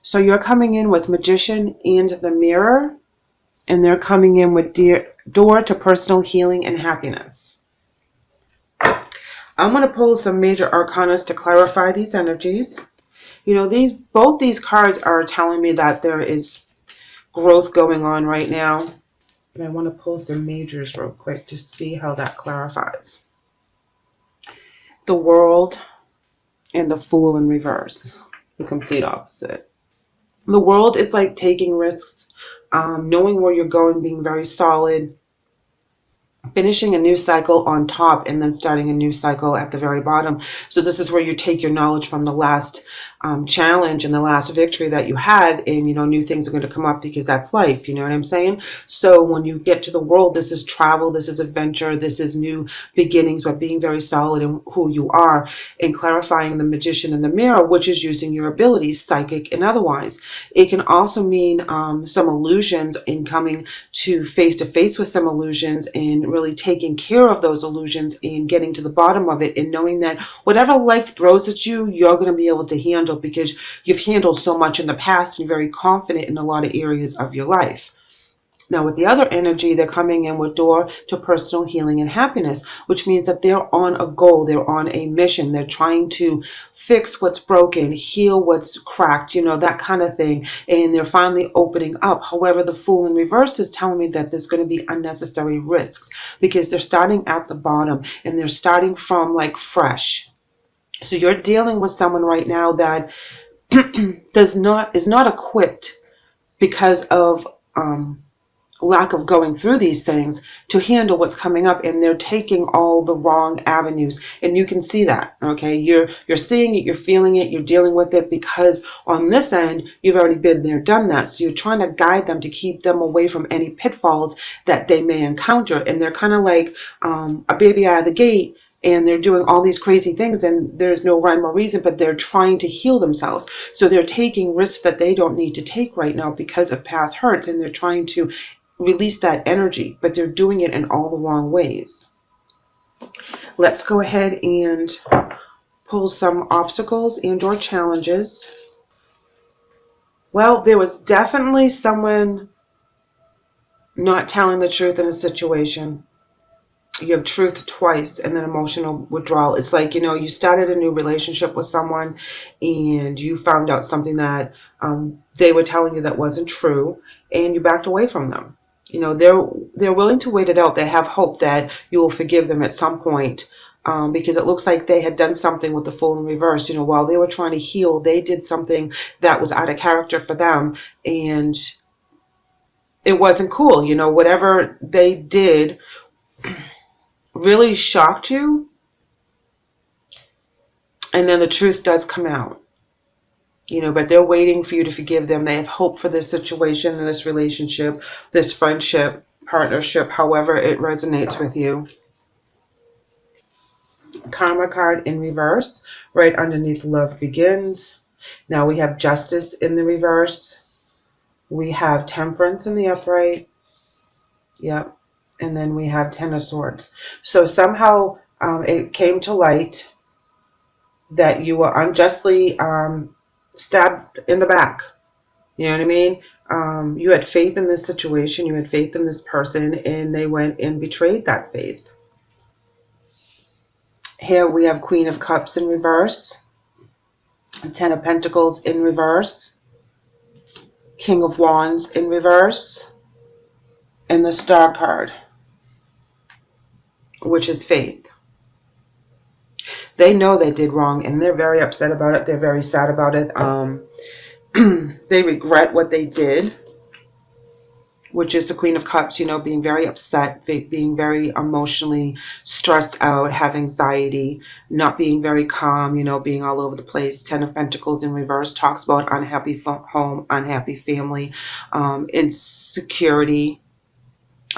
So you're coming in with Magician and the Mirror, and they're coming in with Door to Personal Healing and Happiness. I'm going to pull some major arcanas to clarify these energies. You know, both these cards are telling me that there is growth going on right now. And I want to pull some majors real quick to see how that clarifies. The World and the Fool in reverse, the complete opposite. The World is like taking risks, knowing where you're going, being very solid, finishing a new cycle on top and then starting a new cycle at the very bottom. So this is where you take your knowledge from the last challenge and the last victory that you had, and new things are going to come up because that's life. You know what I'm saying? So when you get to the World, this is travel, this is adventure, this is new beginnings, but being very solid in who you are, and clarifying the Magician and the Mirror, which is using your abilities, psychic and otherwise. It can also mean some illusions, in coming to face with some illusions and really taking care of those illusions and getting to the bottom of it, and knowing that whatever life throws at you, you're going to be able to handle, because you've handled so much in the past and you're very confident in a lot of areas of your life. Now with the other energy, they're coming in with Door to Personal Healing and Happiness, which means that they're on a goal, they're on a mission, they're trying to fix what's broken, heal what's cracked, that kind of thing, and they're finally opening up. However, the Fool in reverse is telling me that there's going to be unnecessary risks, because they're starting at the bottom and they're starting from like fresh. So you're dealing with someone right now that is not equipped, because of lack of going through these things, to handle what's coming up, and they're taking all the wrong avenues, and you can see that. Okay, you're seeing it, you're feeling it, you're dealing with it, because on this end you've already been there, done that. So you're trying to guide them to keep them away from any pitfalls that they may encounter, and they're kind of like a baby out of the gate, and they're doing all these crazy things and there's no rhyme or reason, but they're trying to heal themselves. So they're taking risks that they don't need to take right now because of past hurts, and they're trying to release that energy, but they're doing it in all the wrong ways. Let's go ahead and pull some obstacles and or challenges. Well, there was definitely someone not telling the truth in a situation. You have truth twice, and then emotional withdrawal. It's like, you started a new relationship with someone and you found out something that they were telling you that wasn't true, and you backed away from them. They're willing to wait it out. They have hope that you will forgive them at some point, because it looks like they had done something with the Fool in reverse. While they were trying to heal, they did something that was out of character for them, and it wasn't cool. Whatever they did really shocked you, and then the truth does come out. But they're waiting for you to forgive them. They have hope for this situation and this relationship, this friendship, partnership, however it resonates with you. Karma card in reverse, right underneath Love Begins. Now we have Justice in the reverse. We have Temperance in the upright. Yep. And then we have Ten of Swords. So somehow it came to light that you were unjustly stabbed in the back. You know what I mean? You had faith in this situation, you had faith in this person, and they went and betrayed that faith. Here we have Queen of Cups in reverse, Ten of Pentacles in reverse, King of Wands in reverse, and the Star card, which is faith. They know they did wrong, and they're very upset about it. They're very sad about it. They regret what they did, which is the Queen of Cups, being very upset, being very emotionally stressed out, have anxiety, not being very calm, being all over the place. Ten of Pentacles in reverse talks about unhappy home, unhappy family, insecurity,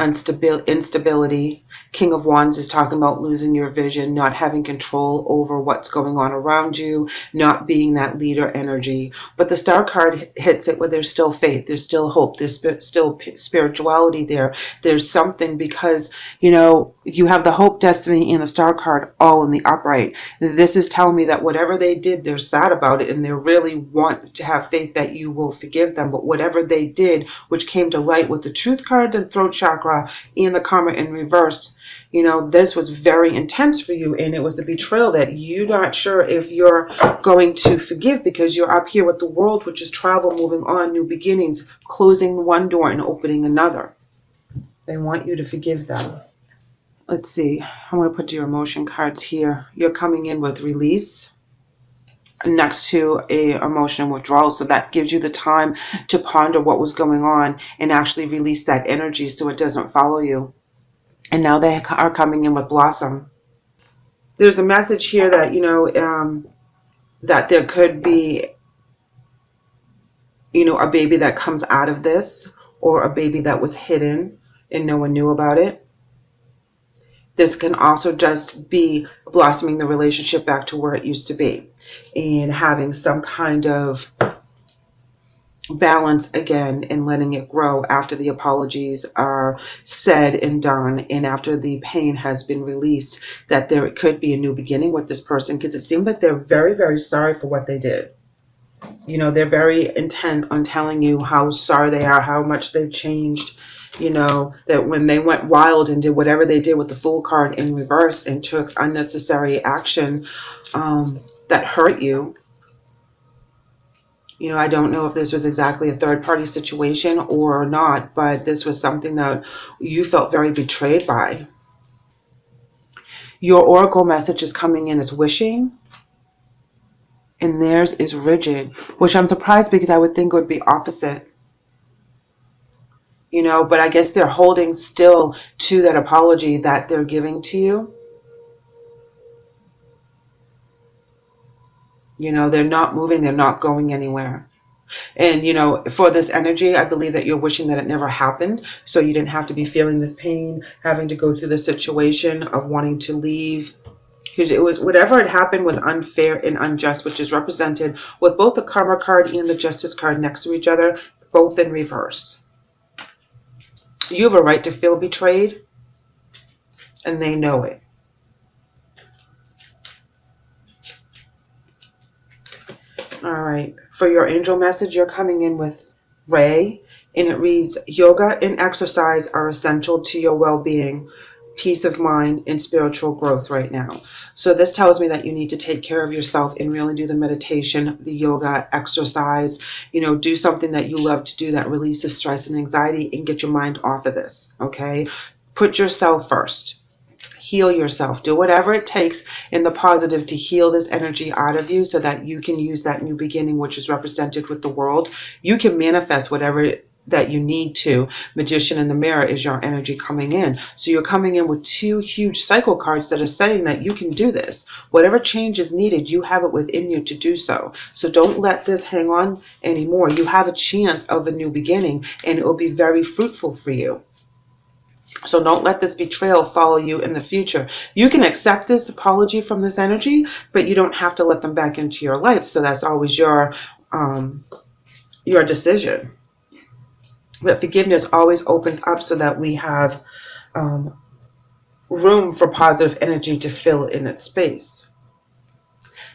instability. King of Wands is talking about losing your vision, not having control over what's going on around you, not being that leader energy. But the Star card hits it where there's still faith, there's still hope, there's still spirituality there. There's something, because, you know, you have the hope, destiny, and the Star card all in the upright. This is telling me that whatever they did, they're sad about it, and they really want to have faith that you will forgive them. But whatever they did, which came to light with the Truth card, the throat chakra, and the karma in reverse, you know, this was very intense for you, and it was a betrayal that you're not sure if you're going to forgive, because you're up here with the World, which is travel, moving on, new beginnings, closing one door and opening another. They want you to forgive them. Let's see. I want to put your emotion cards here. You're coming in with release next to a emotion withdrawal, so that gives you the time to ponder what was going on and actually release that energy so it doesn't follow you. And now they are coming in with blossom. There's a message here that, you know, that there could be, you know, a baby that comes out of this, or a baby that was hidden and no one knew about it. This can also just be blossoming the relationship back to where it used to be, and having some kind of balance again, and letting it grow after the apologies are said and done, and after the pain has been released, that there could be a new beginning with this person, because it seems like they're very, very sorry for what they did. You know, they're very intent on telling you how sorry they are, how much they've changed. You know, that when they went wild and did whatever they did with the Fool card in reverse and took unnecessary action that hurt you. You know, I don't know if this was exactly a third-party situation or not, but this was something that you felt very betrayed by. Your oracle message is coming in as wishing, and theirs is rigid, which I'm surprised, because I would think it would be opposite. You know, but I guess they're holding still to that apology that they're giving to you. You know, they're not moving, they're not going anywhere. And, you know, for this energy, I believe that you're wishing that it never happened, so you didn't have to be feeling this pain, having to go through the situation of wanting to leave. Because it was, whatever had happened was unfair and unjust, which is represented with both the Karma card and the Justice card next to each other, both in reverse. You have a right to feel betrayed, and they know it. All right. For your angel message, you're coming in with Ray, and it reads, yoga and exercise are essential to your well-being, peace of mind, and spiritual growth right now. So this tells me that you need to take care of yourself and really do the meditation, the yoga, exercise, you know, do something that you love to do that releases stress and anxiety, and get your mind off of this, okay? Put yourself first. Heal yourself. Do whatever it takes in the positive to heal this energy out of you, so that you can use that new beginning, which is represented with the World. You can manifest whatever that you need to. Magician in the mirror is your energy coming in. So you're coming in with two huge cycle cards that are saying that you can do this. Whatever change is needed, you have it within you to do so. So don't let this hang on anymore. You have a chance of a new beginning, and it will be very fruitful for you. So don't let this betrayal follow you in the future. You can accept this apology from this energy, but you don't have to let them back into your life. So that's always your decision. But forgiveness always opens up so that we have room for positive energy to fill in its space.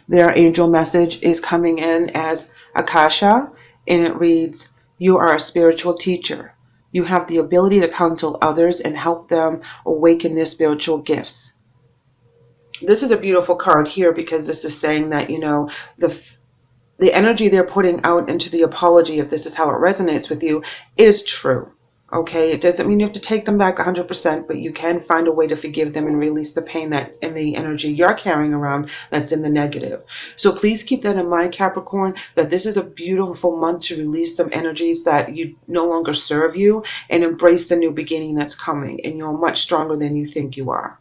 Their angel message is coming in as Akasha, and it reads, you are a spiritual teacher. You have the ability to counsel others and help them awaken their spiritual gifts. This is a beautiful card here, because this is saying that, you know, the energy they're putting out into the apology, if this is how it resonates with you, is true. Okay, it doesn't mean you have to take them back 100%, but you can find a way to forgive them and release the pain that and the energy you're carrying around that's in the negative. So please keep that in mind, Capricorn, that this is a beautiful month to release some energies that you no longer serve you, and embrace the new beginning that's coming, and you're much stronger than you think you are.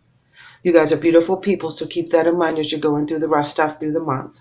You guys are beautiful people, so keep that in mind as you're going through the rough stuff through the month.